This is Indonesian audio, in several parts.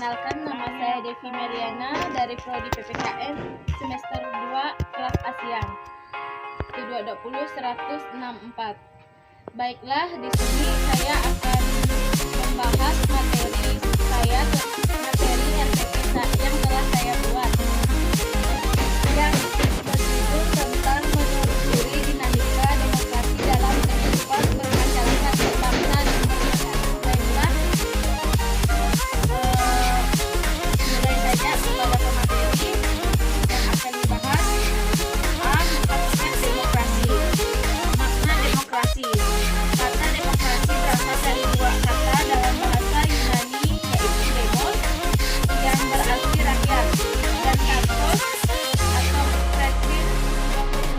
Perkenalkan, nama saya Devi Meriana dari Prodi PPKN semester 2 kelas Asian Q220-164. Baiklah, di sini saya akan membahas materi RPP yang telah saya buat, yang berjudul tentang menelusuri dinamika demokrasi dalam kehidupan bermasyarakat berbangsa dan bernegara. Baiklah, mulai saja kepada pemateri yang akan dibahas. Makna demokrasi. Makna demokrasi. Kata demokrasi berasal dari dua kata dalam bahasa Yunani, yaitu demos yang berarti rakyat, dan katos atau kretsin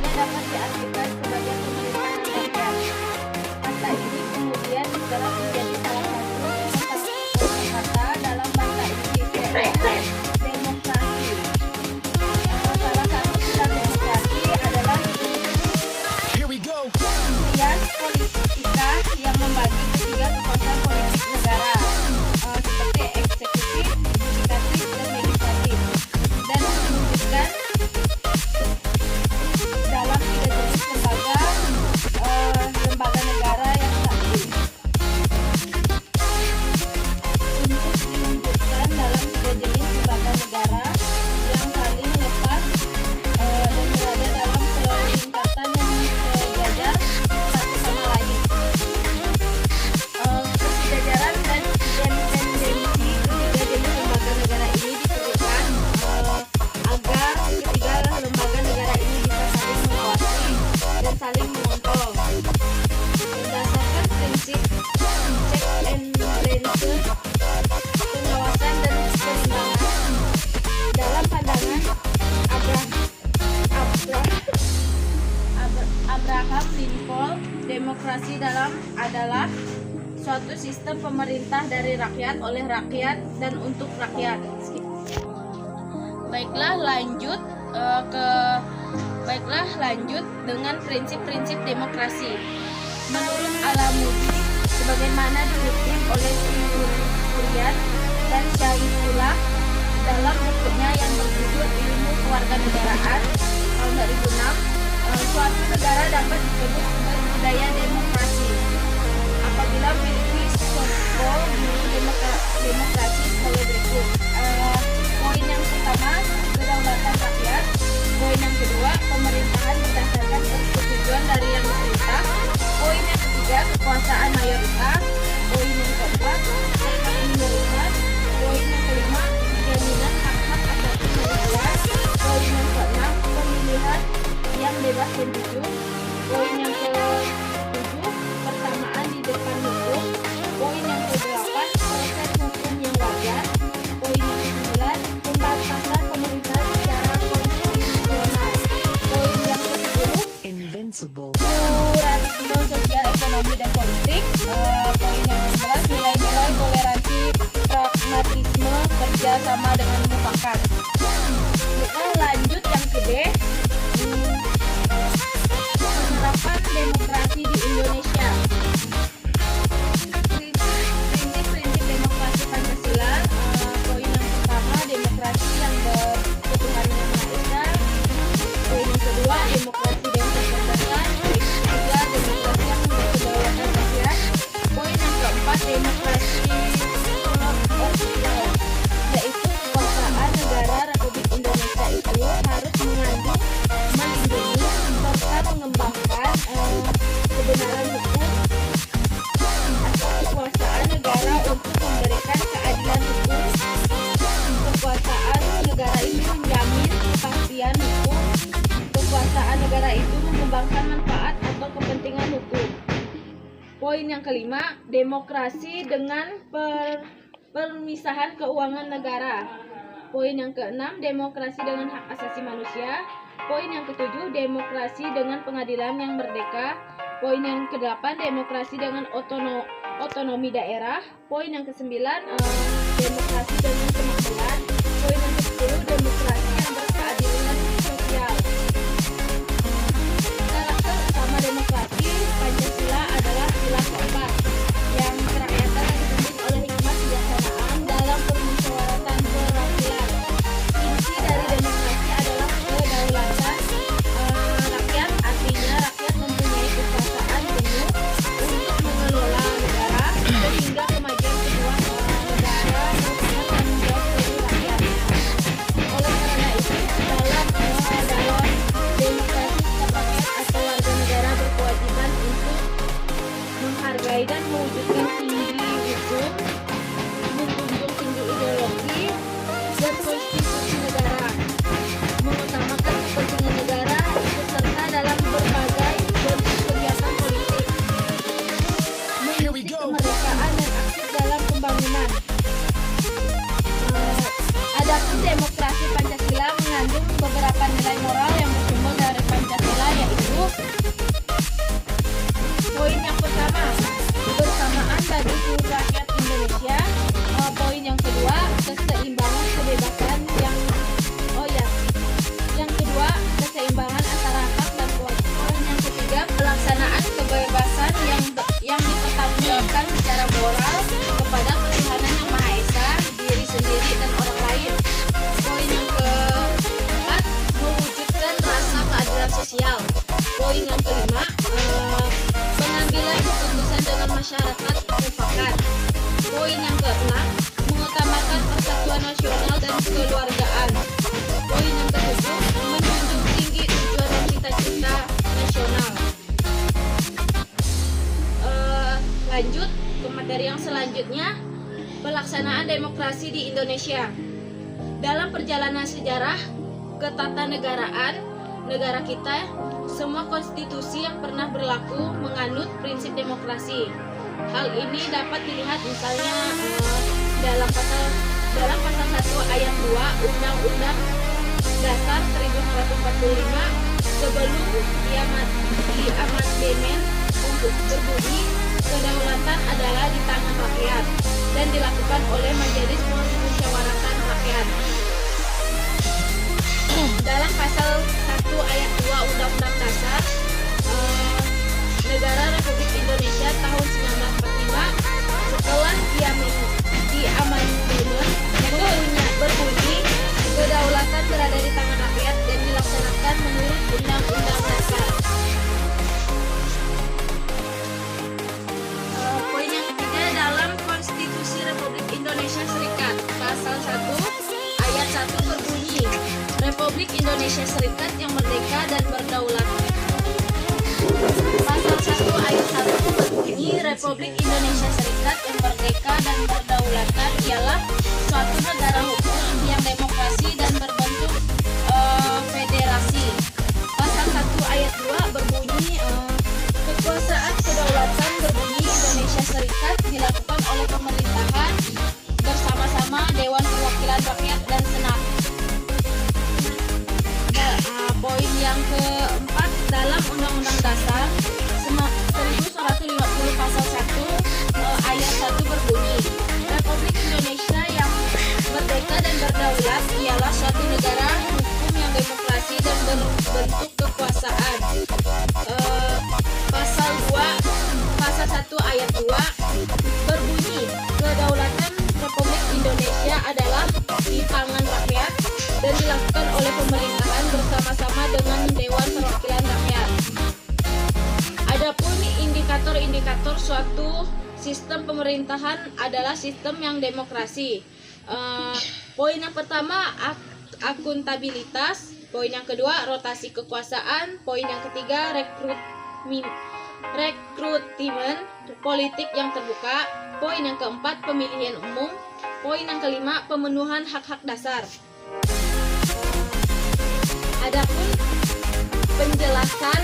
yang dapat diartikan sebagai pemerintahan rakyat. Kata ini kemudian diserap menjadi salah satu kata dalam bahasa Inggris, yaitu demokrasi. Salah satu pilar demokrasi adalah sias politika yang membagi ketiga kekuasaan politik negara, seperti eksekutif, yudikatif, dan legislatif, dan diwujudkan dalam tiga jenis lembaga negara yang satu. Untuk diwujudkan dalam tiga jenis lembaga negara yang saling lepas dan berada dalam kelingkatan yang sejajar satu sama lain. Kesejajaran dan independensi ketiga jenis lembaga negara ini diperlukan agar ketiga lembaga negara ini bisa saling mengawasi dan saling mengontrol berdasarkan prinsip check and balances, pengawasan dan keseimbangan. Dalam pandangan Abraham Lincoln, demokrasi adalah suatu sistem pemerintah dari rakyat, oleh rakyat, dan untuk rakyat. Baiklah, lanjut dengan prinsip-prinsip demokrasi. Menurut Alamudi, sebagaimana dikutip oleh Surian dan Syaifullah dalam bukunya yang berjudul Ilmu Kewarganegaraan tahun 2006, suatu negara dapat disebut berbudaya demokrasi apabila memiliki protokol demokrasi sebagai berikut. Poin yang pertama, kedaulatan rakyat. Poin yang kedua, pemerintahan berdasarkan persetujuan dari yang diperintah. Poin yang ketiga, kekuasaan mayoritas. Poin yang keempat, hak minoritas. Poin yang kelima, jaminan hak-hak asasi manusia. Poin yang keenam, pemilihan yang bebas dan jujur. Poin yang ke-7, persamaan di depan hukum. Poin yang ke-8, proses hukum yang wajar. Poin yang ke-9, pembatasan pemerintahan secara konstitusional. Poin yang ke-10, Invincible. pluralisme sosial, ekonomi, dan politik. Poin yang ke-11, nilai-nilai toleransi, pragmatisme, kerja sama dengan mufakat. Kita lanjut yang ke D. Penerapan demokrasi di Indonesia. Prinsip-prinsip demokrasi Pancasila. Poin yang pertama, demokrasi yang berketuhanan yang Maha Esa. Poin yang kedua, demokrasi dengan kecerdasan. Poin yang ketiga, demokrasi yang berkedaulatan rakyat. Poin yang keempat, demokrasi yaitu kekuasaan negara Republik Indonesia itu harus mengandung, melindungi, serta mengembangkan kebenaran hukum atau kekuasaan negara untuk memberikan keadilan hukum. Kekuasaan negara itu menjamin kepastian hukum. Kekuasaan negara itu mengembangkan manfaat atau kepentingan hukum. Poin yang kelima, demokrasi dengan permisahan keuangan negara. Poin yang keenam, demokrasi dengan hak asasi manusia. Poin yang ketujuh, demokrasi dengan pengadilan yang merdeka. Poin yang kedelapan, demokrasi dengan otonomi daerah. Poin yang kesembilan, demokrasi dengan kemakmuran. Poin yang ke-10, demokrasi yang berkeadilan sosial. Karakter utama demokrasi Pancasila adalah pilar keempat, yang kerakyatan dipimpin oleh hikmat kebijaksanaan dalam permusyawaratan Lanjut ke materi yang selanjutnya, pelaksanaan demokrasi di Indonesia. Dalam perjalanan sejarah ketatanegaraan negara kita, semua konstitusi yang pernah berlaku menganut prinsip demokrasi. Hal ini dapat dilihat misalnya dalam pasal 1 ayat 2 Undang-Undang Dasar 1945 sebelum diamandemen untuk berbunyi kedaulatan adalah di tangan rakyat dan dilakukan oleh Majelis Permusyawaratan Rakyat. Dalam pasal 1 ayat 2 Undang-Undang Dasar Negara Republik Indonesia tahun 1945 setelah diamandemen berbunyi kedaulatan berada di tangan rakyat dan dilaksanakan menurut Undang-Undang Dasar. Poin yang ketiga, dalam Konstitusi Republik Indonesia Serikat pasal 1 ayat 1 berbunyi Republik Indonesia Serikat yang merdeka dan berdaulat. Pasal 1 ayat 1 berbunyi Republik Indonesia Serikat yang merdeka dan berdaulat ialah suatu negara hukum yang demokrasi dan berbentuk federasi. Pasal 1 ayat 2 berbunyi kekuasaan kedaulatan berbunyi Indonesia Serikat dilakukan oleh pemerintahan bersama-sama Dewan Perwakilan Rakyat dan Senat. Poin yang keempat, dalam Undang-Undang Dasar 1950 pasal 1 ayat 1 berbunyi Republik Indonesia yang merdeka dan berdaulat ialah suatu negara hukum yang demokrasi dan berbentuk kekuasaan. Pasal 1 ayat 2 berbunyi kedaulatan Republik Indonesia adalah di tangan rakyat dan dilakukan oleh pemerintahan bersama-sama dengan Dewan Perwakilan Rakyat. Adapun indikator-indikator suatu sistem pemerintahan adalah sistem yang demokrasi. Poin yang pertama, akuntabilitas. Poin yang kedua, rotasi kekuasaan. Poin yang ketiga, rekrutmen politik yang terbuka. Poin yang keempat, pemilihan umum. Poin yang kelima, pemenuhan hak-hak dasar. Adapun penjelasan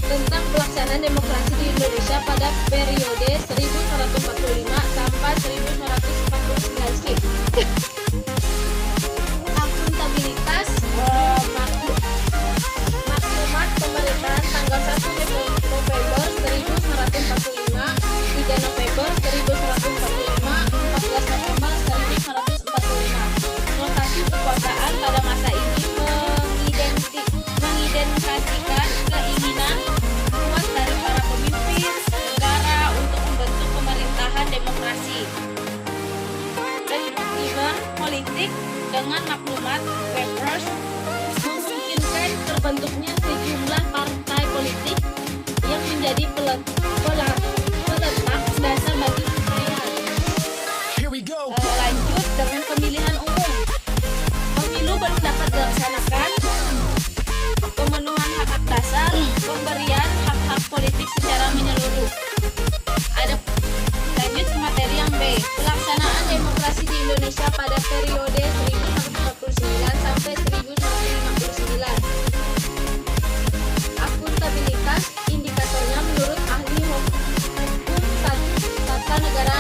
tentang pelaksanaan demokrasi di Indonesia pada periode 1945 sampai 1949. Akuntabilitas, maklumat pemerintahan tanggal 1 November 1945, 3 November 1945, 14 November 1945. Rotasi kekuasaan pada masa ini mengidentifikasikan keinginan kuat dari para pemimpin negara untuk membentuk pemerintahan demokrasi. Rekrutmen politik dengan maklumat Webers memungkinkan terbentuknya sejumlah partai politik yang menjadi peletak dasar bagi pemilihan. Lanjut dengan pemilihan umum. Pemilu belum dapat dilaksanakan. Pemenuhan hak-hak dasar, pemberian hak-hak politik secara menyeluruh. Ada lanjut ke materi yang B. Pelaksanaan demokrasi di Indonesia pada periode 1949 sampai 1959. Akuntabilitas, indikatornya menurut ahli hukum tata negara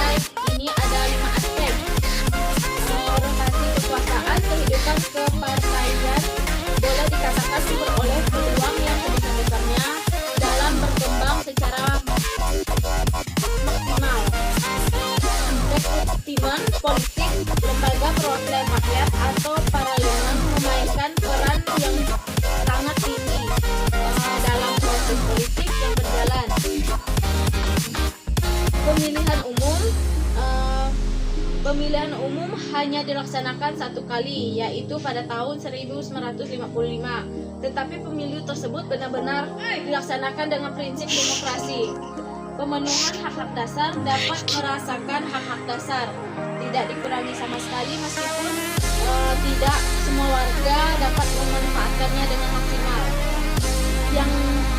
ini ada 5 aspek. Rotasi kekuasaan, kehidupan kepartaian boleh dikatakan beroleh peluang yang sebesar-besarnya dalam berkembang secara maksimal. Rekrutmen politik, lembaga perwakilan rakyat atau parlemen memainkan peran yang sangat tinggi dalam proses politik yang berjalan. Pemilihan umum hanya dilaksanakan satu kali, yaitu pada tahun 1955. Tetapi pemilu tersebut benar-benar dilaksanakan dengan prinsip demokrasi. Pemenuhan hak-hak dasar dapat merasakan hak-hak dasar, tidak dikurangi sama sekali meskipun tidak semua warga dapat memanfaatkannya dengan maksimal. Yang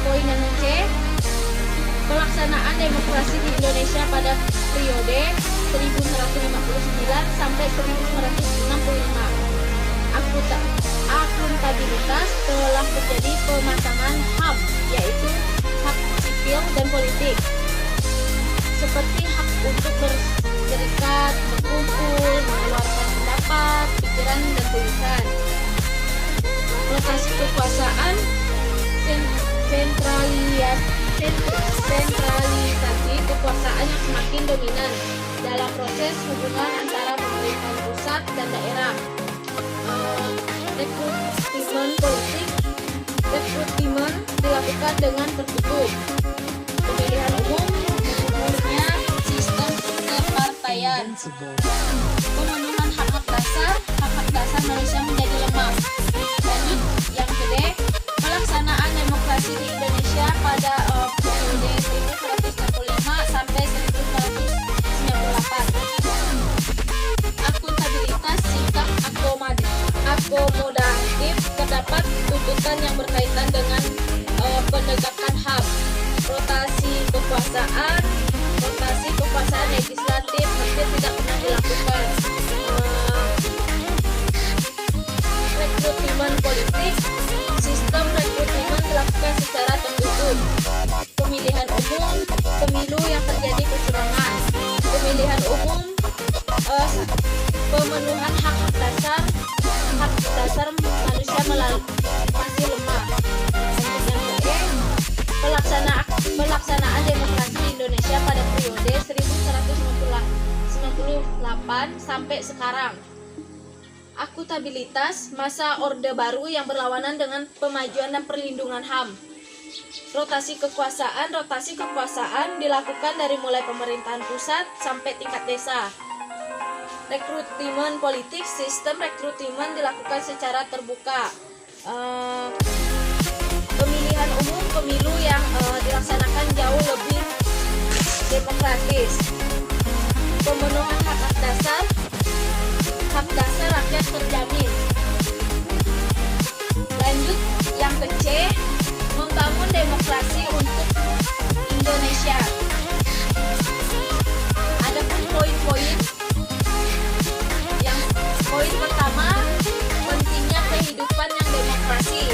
poin yang C, pelaksanaan demokrasi di Indonesia pada periode 1959 sampai 1965. Akuntabilitas telah terjadi pemasangan HAM, yaitu hak sipil dan politik, seperti hak untuk berserikat, berkumpul, mengeluarkan pendapat, pikiran, dan tulisan. Rotasi kekuasaan, sentralisasi kekuasaan yang semakin dominan dalam proses hubungan antara pemerintahan pusat dan daerah. Rekrutmen dilakukan dengan tertutup. Pemilihan umum menurutnya sistem kepartaian. Pemenuhan hak-hak dasar manusia menjadi lemah. Lanjut yang kedua, pelaksanaan demokrasi di Indonesia pada periode 1965 sampai 1998. Akuntabilitas, sikap akomodatif, terdapat tuntutan yang berkaitan dengan penegakan HAM. Rotasi kekuasaan legislatif hampir tidak pernah dilakukan. Rekrutmen politik, sistem rekrutmen dilakukan secara tertutup. Pemilihan umum, pemilu yang terjadi kecurangan. Pemilihan umum, pemenuhan hak dasar manusia masih lemah. Pelaksanaan demokrasi di Indonesia pada periode 1998 sampai sekarang. Akuntabilitas, masa Orde Baru yang berlawanan dengan pemajuan dan perlindungan HAM. Rotasi kekuasaan dilakukan dari mulai pemerintahan pusat sampai tingkat desa. Rekrutmen politik, sistem rekrutmen dilakukan secara terbuka. Pemilihan umum, pemilu yang dilaksanakan jauh lebih demokratis. Pemenuhan hak dasar rakyat terjamin. Lanjut yang ke C, membangun demokrasi untuk Indonesia. Adapun poin-poin pertama, pentingnya kehidupan yang demokrasi,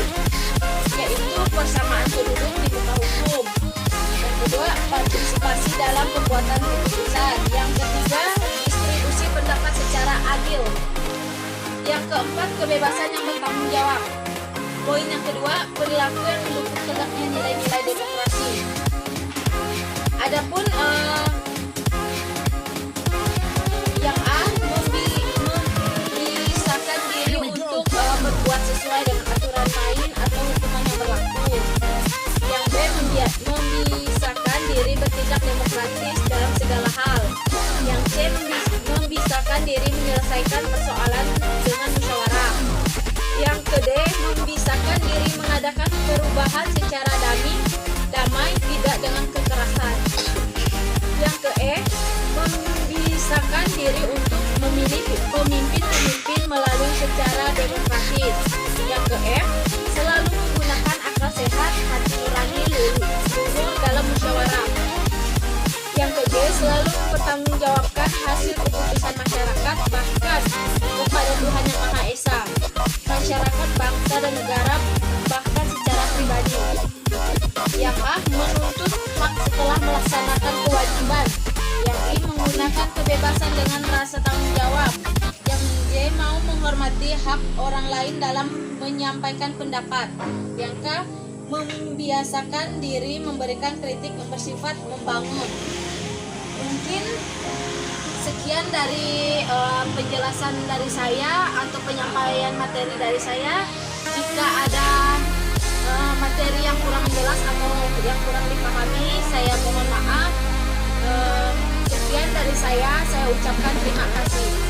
yaitu persamaan penduduk di muka hukum. Yang kedua, partisipasi dalam pembuatan keputusan. Yang ketiga, distribusi pendapat secara adil. Yang keempat, kebebasan yang bertanggung jawab. Poin yang kedua, perilaku yang mendukung tegaknya nilai-nilai demokrasi. Adapun yang A, memisahkan diri untuk berbuat sesuai dengan aturan main atau hukuman yang berlaku. Yang B, memisahkan diri bertindak demokratis dalam segala hal. Yang C, memisahkan diri menyelesaikan persoalan dengan musyawarah. Yang ke D, memisahkan diri mengadakan perubahan secara damai, tidak dengan kekerasan. Yang ke E, memisahkan diri untuk memilih pemimpin melalui secara demokratis. Yang ke F, selalu menggunakan akal sehat, hati nurani, luhur dalam musyawarah. Yang ke G, selalu mempertanggungjawabkan hasil keputusan masyarakat, bahkan kepada Tuhan Yang Maha Esa, masyarakat, bangsa, dan negara, bahkan secara pribadi. Yang A, menuntut hak setelah melaksanakan kewajiban. Yang I, menggunakan kebebasan dengan rasa tanggung jawab. Yang J, mau menghormati hak orang lain dalam menyampaikan pendapat. Yang K, membiasakan diri memberikan kritik yang bersifat membangun. Mungkin sekian dari penjelasan dari saya atau penyampaian materi dari saya. Jika ada materi yang kurang jelas atau yang kurang dipahami, saya mohon maaf. Sekian dari saya ucapkan terima kasih.